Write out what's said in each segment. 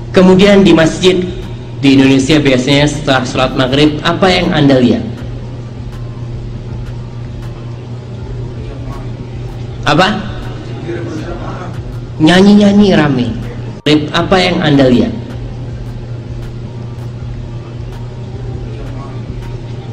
Kemudian di masjid di Indonesia biasanya setelah sholat maghrib, apa yang Anda lihat? Apa? Nyanyi-nyanyi rame. Apa yang Anda lihat?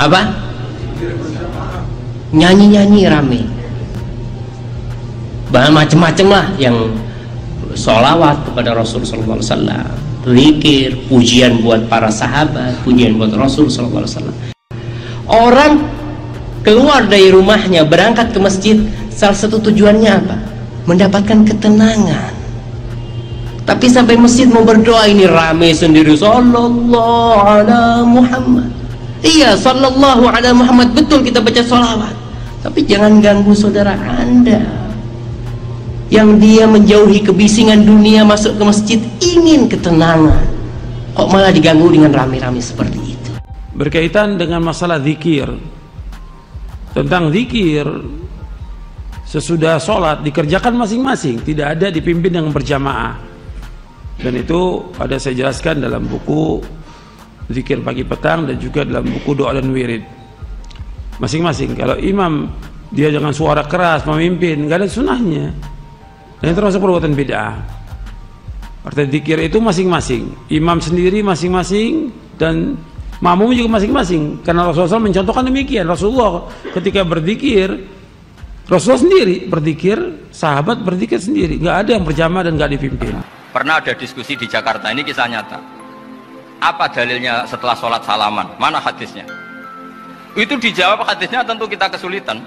Apa? Nyanyi-nyanyi rame. Macam-macam lah, yang sholawat kepada Rasul sallallahu alaihi wasallam, zikir, pujian buat para sahabat, pujian buat Rasul sallallahu alaihi wasallam. Orang keluar dari rumahnya berangkat ke masjid, salah satu tujuannya apa? Mendapatkan ketenangan. Tapi sampai masjid mau berdoa ini rame sendiri, sallallahu ala Muhammad. Iya, sallallahu ala Muhammad, betul kita baca sholawat, tapi jangan ganggu saudara Anda yang dia menjauhi kebisingan dunia, masuk ke masjid ingin ketenangan, kok malah diganggu dengan rame-rame seperti itu. Berkaitan dengan masalah zikir, tentang zikir sesudah sholat dikerjakan masing-masing, tidak ada dipimpin dengan berjamaah, dan itu ada saya jelaskan dalam buku zikir pagi petang dan juga dalam buku doa dan wirid. Masing-masing, kalau imam dia dengan suara keras memimpin, nggak ada sunahnya, dan itu termasuk perbuatan bid'ah. Artinya zikir itu masing-masing, imam sendiri masing-masing dan makmum juga masing-masing, karena Rasulullah SAW mencontohkan demikian. Rasulullah ketika berzikir, Rasulullah sendiri berzikir, sahabat berzikir sendiri, nggak ada yang berjamaah dan nggak dipimpin. Pernah ada diskusi di Jakarta, ini kisah nyata. Apa dalilnya setelah sholat salaman? Mana hadisnya? Itu dijawab hadisnya, tentu kita kesulitan.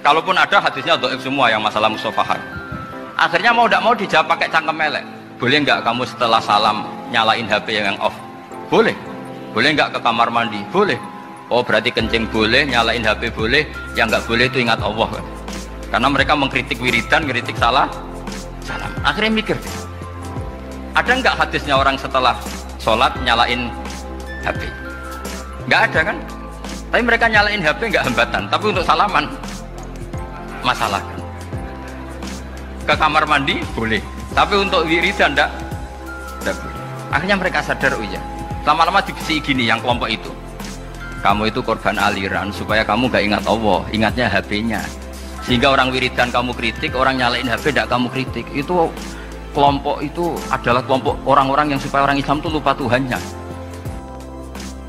Kalaupun ada hadisnya dhaif semua yang masalah musafahat. Akhirnya mau tidak mau dijawab pakai cangkem melek. Boleh nggak kamu setelah salam nyalain HP yang off? Boleh. Boleh nggak ke kamar mandi? Boleh. Oh berarti kencing boleh, nyalain HP boleh, yang nggak boleh itu ingat Allah. Karena mereka mengkritik wiridan, mengkritik salam. Akhirnya mikir, ada nggak hadisnya orang setelah sholat nyalain HP? Nggak ada kan? Tapi mereka nyalain HP nggak hambatan, tapi untuk salaman masalah. Ke kamar mandi boleh, tapi untuk wiridan enggak boleh. Akhirnya mereka sadar, oh iya, lama-lama dibisi gini yang kelompok itu, kamu itu korban aliran supaya kamu gak ingat Allah, ingatnya HP-nya, sehingga orang wiridan kamu kritik, orang nyalain HP enggak kamu kritik. Itu kelompok itu adalah kelompok orang-orang yang supaya orang Islam itu lupa Tuhannya.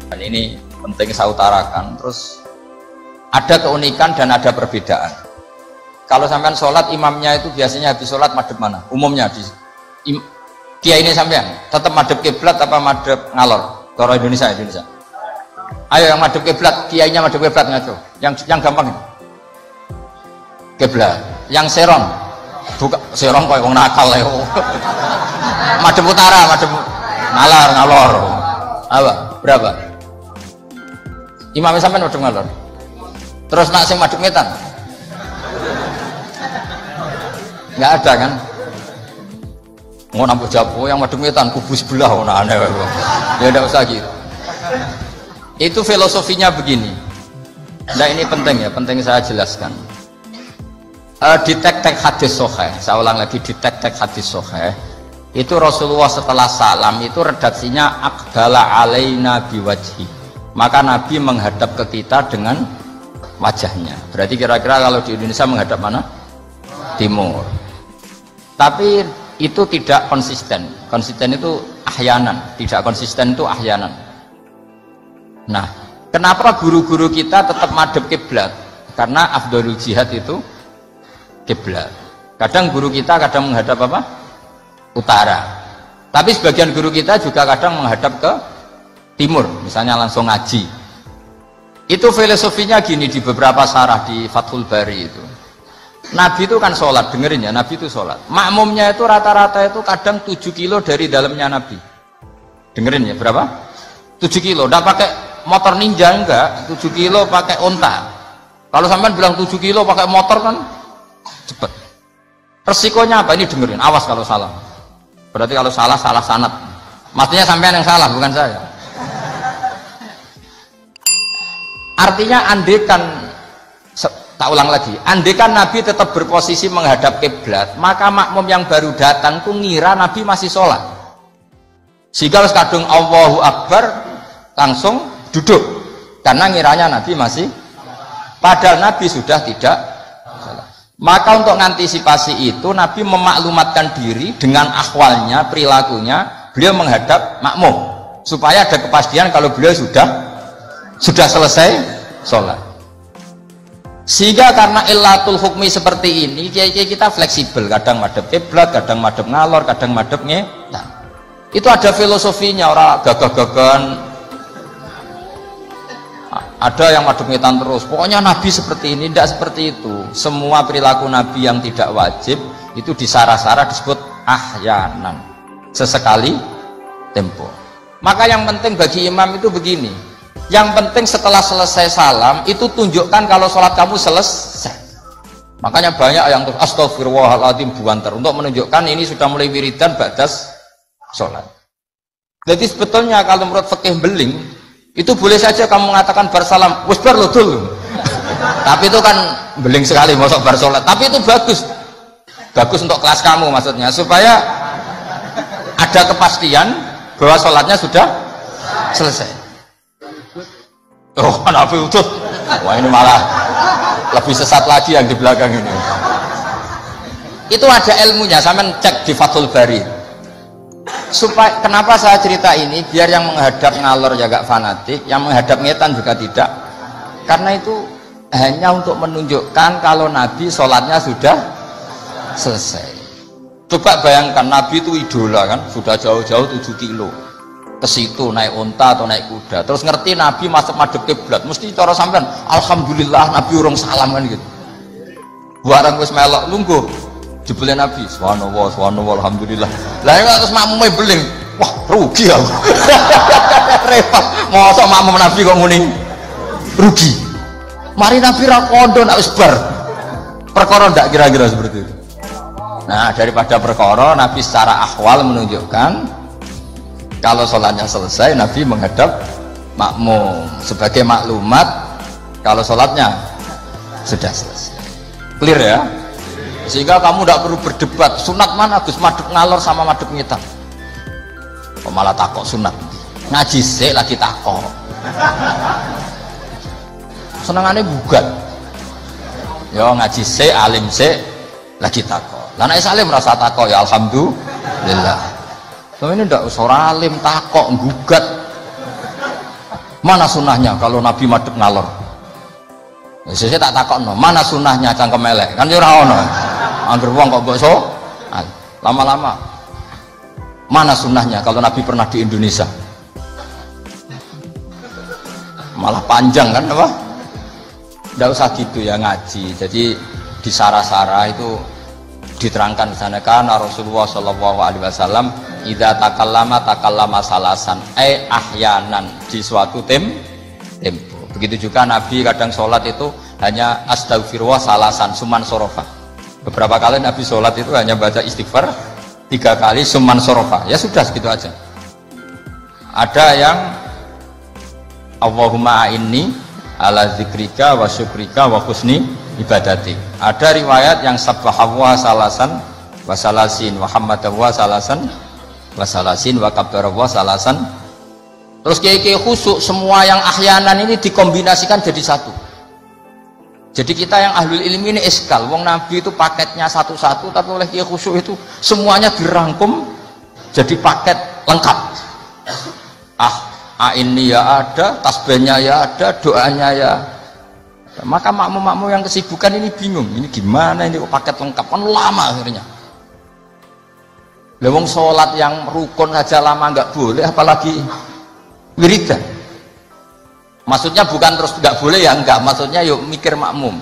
Dan ini penting saya utarakan. Terus ada keunikan dan ada perbedaan. Kalau sampean sholat, imamnya itu biasanya habis sholat madhep mana? Umumnya kiai ini sampean tetap madhep kiblat apa madhep ngalor? Toro Indonesia. Ayo yang madhep kiblat, kiainya madhep kiblat ngaco. Yang gampang ini. Kiblat. Yang serong, buka serong kok wong nakal ya. Madhep utara, madhep ngalor. Apa? Berapa? Imamnya sampean madhep ngalor. Terus nak sing madhep ngetan? Nggak ada kan? Mau nampak japo yang madem ngetan kubu sebelah, aneh. Ya tidak usah gitu. Itu filosofinya begini. Nah ini penting ya, penting saya jelaskan. Di tek-tek hadis sahih, saya ulang lagi, di tek-tek hadis sahih itu Rasulullah setelah salam itu redaksinya aqbala alaina biwajhi, maka Nabi menghadap ke kita dengan wajahnya. Berarti kira-kira kalau di Indonesia menghadap mana? Timur. Tapi itu tidak konsisten. Konsisten itu ahyanan, tidak konsisten itu ahyanan. Nah, kenapa guru-guru kita tetap madhep kiblat? Karena afdhalul jihad itu kiblat. Kadang guru kita kadang menghadap apa? Utara. Tapi sebagian guru kita juga kadang menghadap ke timur, misalnya langsung ngaji. Itu filosofinya gini di beberapa syarah di Fathul Bari itu. Nabi itu kan sholat, dengerin ya, Nabi itu sholat. Makmumnya itu rata-rata itu kadang 7 kilo dari dalamnya Nabi. Dengerin ya, berapa? 7 kilo, tidak pakai motor ninja enggak, 7 kilo pakai onta. Kalau sampean bilang 7 kilo pakai motor kan cepet. Resikonya apa? Ini dengerin, awas kalau salah. Berarti kalau salah, salah sanad. Maksudnya sampean yang salah, bukan saya. Artinya andekan, tak ulang lagi, andekan Nabi tetap berposisi menghadap kiblat, maka makmum yang baru datang tuh ngira Nabi masih sholat. Sehingga harus kadung Allahu Akbar langsung duduk karena ngiranya Nabi masih, padahal Nabi sudah tidak salah. Maka untuk mengantisipasi itu Nabi memaklumatkan diri dengan akhwalnya, perilakunya, beliau menghadap makmum supaya ada kepastian kalau beliau sudah selesai sholat. Sehingga karena illatul hukmi seperti ini, kita fleksibel, kadang madhab kiblat, kadang madhab ngalor, kadang madhab ngetan. Itu ada filosofinya, orang gagah-gagahan. Ada yang madhab ngetan terus, pokoknya Nabi seperti ini, tidak seperti itu. Semua perilaku Nabi yang tidak wajib itu disara-sara disebut ahyanan, sesekali tempo. Maka yang penting bagi imam itu begini, yang penting setelah selesai salam itu tunjukkan kalau sholat kamu selesai. Makanya banyak yang terus astagfirullahaladzim buanter untuk menunjukkan ini sudah mulai wiridan ba'das sholat. Jadi sebetulnya kalau menurut fikih beling itu boleh saja kamu mengatakan bar salam wis bar lo dulu. Tapi itu kan beling sekali masuk bar sholat. Tapi itu bagus untuk kelas kamu maksudnya, supaya ada kepastian bahwa sholatnya sudah selesai. Oh, Nabi utuh. Wah, ini malah lebih sesat lagi yang di belakang ini. Itu ada ilmunya, sampean cek di Fathul Bari. Supaya kenapa saya cerita ini, biar yang menghadap ngalor ya gak fanatik, yang menghadap ngetan juga tidak. Karena itu hanya untuk menunjukkan kalau Nabi sholatnya sudah selesai. Coba bayangkan Nabi itu idola kan, sudah jauh-jauh 7 kilo. Ke situ naik unta atau naik kuda, terus ngerti Nabi masuk madhep kiblat, mesti cara sampean alhamdulillah Nabi urung salam kan gitu. Barang wis melok lungguh jebule Nabi subhanallah alhamdulillah. Lah ya terus makmume beling, wah rugi aku. Repot, mosok makmum Nabi kok muni rugi. Mari Nabi ra kondo nak wis bar. Perkara ndak kira-kira seperti itu. Nah, daripada perkara Nabi secara akhwal menunjukkan kalau sholatnya selesai, Nabi menghadap makmum sebagai maklumat kalau sholatnya sudah selesai. Clear ya? Sehingga kamu tidak perlu berdebat sunat mana Gus, madhep ngalor sama madhep ngetan. Kok malah takok sunat? Ngaji sik lagi takok. Senengannya bugat. Ya ngaji sik, alim sik lagi takok. Lah nek salim rasa takok ya alhamdulillah. Tapi ini tidak usah alim takok gugat. Mana sunahnya kalau Nabi madhep ngalor? Saya tak takok no. Mana sunahnya cangkem elek? Kan ora ono. Angger wong kok mbok lama-lama. Mana sunahnya kalau Nabi pernah di Indonesia? Malah panjang kan apa? Tidak usah gitu ya ngaji. Jadi di sara-sara itu diterangkan misalnya kan Rasulullah SAW idza takallama salasan ahyanan, di suatu tempo. Begitu juga Nabi kadang sholat itu hanya astagfirullah salasan suman sorofa. Beberapa kali Nabi sholat itu hanya baca istighfar 3 kali suman sorofa, ya sudah segitu aja. Ada yang Allahumma inni ala zikrika wa syukrika wa husni ibadati. Ada riwayat yang sabbahawa salasan wa salasin wa hamadawa salasan wa salasin wa kabbarawa salasan. Terus kiai-kiai khusyuk, semua yang ahyanan ini dikombinasikan jadi satu. Jadi kita yang ahlul ilmi ini eskal, wong Nabi itu paketnya satu-satu, tapi oleh kiai khusyuk itu semuanya dirangkum jadi paket lengkap. Ini ya ada, tasbihnya ya ada, doanya ya. Maka makmum-makmum yang kesibukan ini bingung, ini gimana ini kok paket lengkap, kan lama akhirnya. Lewong sholat yang rukun saja lama nggak boleh, apalagi wiridan. Maksudnya bukan terus nggak boleh ya, enggak, maksudnya yuk mikir makmum.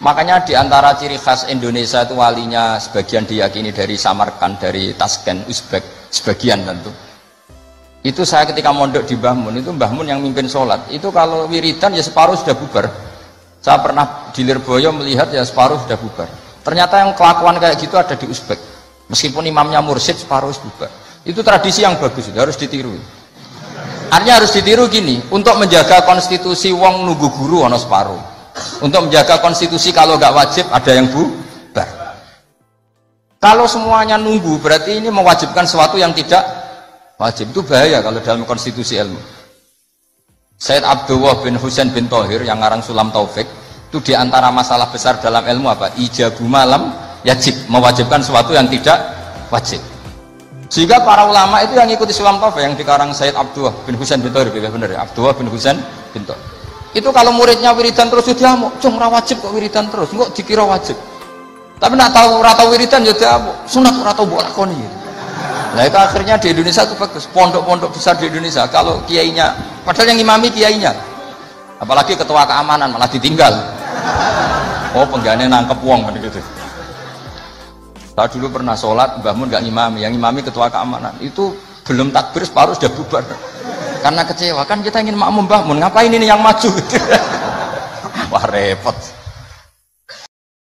Makanya diantara ciri khas Indonesia itu walinya sebagian diyakini dari Samarkand, dari Tashkent, Uzbek, sebagian tentu. Itu saya ketika mondok di Mbah Mun, itu Mbah Mun yang mimpin sholat, itu kalau wiridan ya separuh sudah bubar. Saya pernah di Lirboyo melihat ya separuh sudah bubar. Ternyata yang kelakuan kayak gitu ada di Uzbek, meskipun imamnya mursyid separuh bubar. Itu tradisi yang bagus, itu harus ditiru. Artinya harus ditiru gini, untuk menjaga konstitusi wong nunggu guru ono separuh, untuk menjaga konstitusi kalau nggak wajib ada yang bubar. Kalau semuanya nunggu berarti ini mewajibkan sesuatu yang tidak Wajib itu bahaya kalau dalam konstitusi ilmu. Sayyid Abdullah bin Husain bin Thohir yang ngarang Sulam Taufik itu diantara masalah besar dalam ilmu apa? Ijabu malam yajib, mewajibkan sesuatu yang tidak wajib. Sehingga para ulama itu yang ikuti Sulam Taufik yang dikarang Sayyid Abdullah bin Husain bin Thohir, benar ya? Abdullah bin Husain bin Thohir. Itu kalau muridnya wiridan terus dia mau, cung ora wajib kok wiridan terus, kok dikira wajib. Tapi nak tahu ora tau wiridan ya dia sunat ora tau mbok lakoni gitu. Nah itu akhirnya di Indonesia itu bagus, pondok-pondok besar di Indonesia kalau kiainya, padahal yang imami kiainya, apalagi ketua keamanan malah ditinggal. Oh penggane nangkep wong kan gitu. Saya dulu pernah sholat, Mbah Mun gak ngimami, yang imami ketua keamanan itu belum takbir separuh sudah bubar. Karena kecewa kan kita ingin makmum Mbah Mun, ngapain ini yang maju? Wah repot.